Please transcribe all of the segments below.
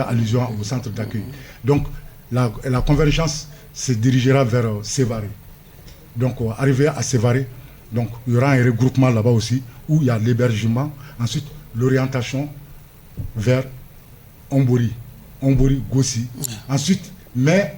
allusion au centre d'accueil. Donc, la convergence se dirigera vers Sévaré. Donc, arrivé à Sévaré, donc, il y aura un regroupement là-bas aussi, où il y a l'hébergement. Ensuite, l'orientation vers Ombori, Gossi. Ensuite, mais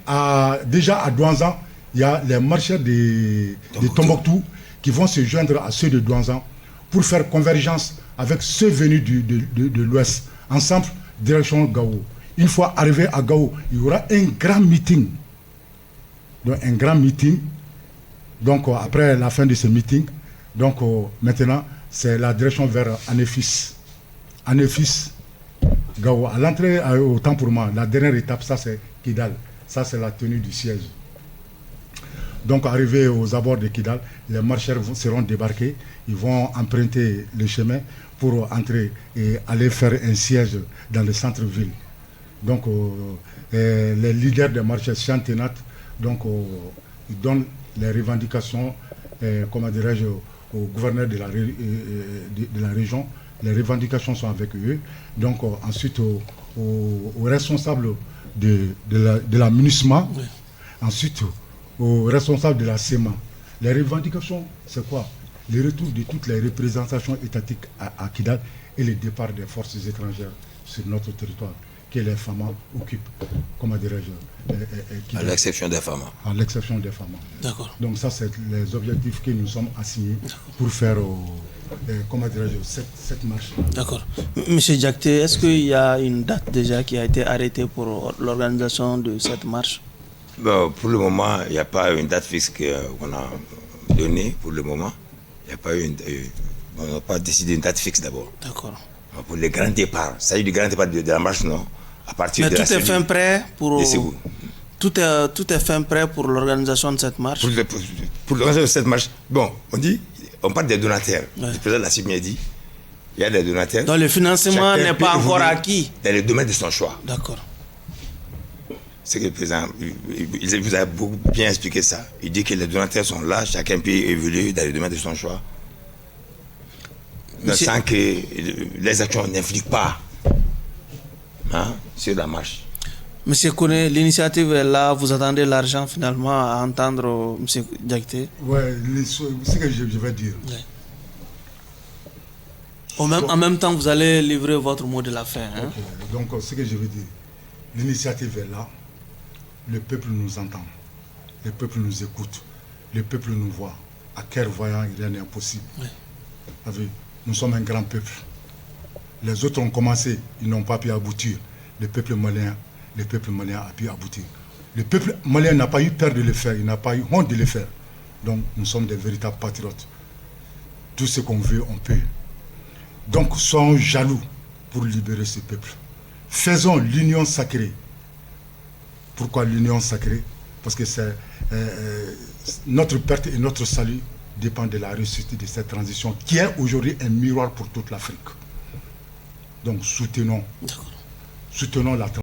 déjà à Douanzan, il y a les marcheurs de Tombouctou qui vont se joindre à ceux de Douanzan pour faire convergence avec ceux venus de l'Ouest. Ensemble, direction Gao. Une fois arrivé à Gao, il y aura un grand meeting. Donc, un grand meeting. Donc, après la fin de ce meeting, donc maintenant, c'est la direction vers Anéfis. Anéfis, Gao. À l'entrée, autant pour moi, la dernière étape, ça c'est Kidal. Ça c'est la tenue du siège. Donc, arrivé aux abords de Kidal, les marcheurs seront débarqués. Ils vont emprunter le chemin pour entrer et aller faire un siège dans le centre-ville. Donc, les leaders des marcheurs chantenat, donc, ils donnent les revendications, comment dirais-je, au gouverneur de la région. Les revendications sont avec eux. Donc, ensuite, aux responsables de la MINUSMA, oui. Ensuite, aux responsables de la SEMA. Les revendications, c'est quoi? Le retour de toutes les représentations étatiques à Kidal et le départ des forces étrangères sur notre territoire, que les FAMA occupent, comment dirais-je, à l'exception des FAMA. À l'exception des FAMA. D'accord. Donc ça, c'est les objectifs que nous sommes assignés pour faire, comment dirais-je, cette marche. D'accord. Monsieur Diakité, est-ce qu'il y a une date déjà qui a été arrêtée pour l'organisation de cette marche? Bon, pour le moment, il n'y a pas une date fixe qu'on a donnée pour le moment. Il n'y a pas on n'a pas décidé une date fixe d'abord. D'accord. Pour les grands départs, ça y est, du grand départ de la marche, non. À partir mais de tout est fin prêt pour... Tout est fin prêt pour l'organisation de cette marche? Pour l'organisation de cette marche, bon, on parle des donataires. Ouais. Le président de la CIB m'a dit, il y a des donataires. Donc le financement n'est pas encore acquis? Dans le domaine de son choix. D'accord. C'est que le président, il vous a beaucoup bien expliqué ça. Il dit que les donataires sont là, chacun peut évoluer dans le domaine de son choix. Sans que les actions n'influent pas sur la marche. Monsieur Koné, l'initiative est là, vous attendez l'argent finalement à entendre Monsieur Diakité? Oui, c'est ce que je vais dire. Ouais. En même temps, vous allez livrer votre mot de la fin. Hein? Okay. Donc, ce que je veux dire, l'initiative est là, le peuple nous entend, le peuple nous écoute, le peuple nous voit. À cœur voyant, il rien n'est impossible. Ouais. Nous sommes un grand peuple. Les autres ont commencé, ils n'ont pas pu aboutir. Le peuple malien a pu aboutir. Le peuple malien n'a pas eu peur de le faire, il n'a pas eu honte de le faire. Donc nous sommes des véritables patriotes. Tout ce qu'on veut, on peut. Donc soyons jaloux pour libérer ce peuple. Faisons l'union sacrée. Pourquoi l'union sacrée? Parce que c'est notre perte et notre salut dépend de la réussite de cette transition qui est aujourd'hui un miroir pour toute l'Afrique. Donc soutenons la transition.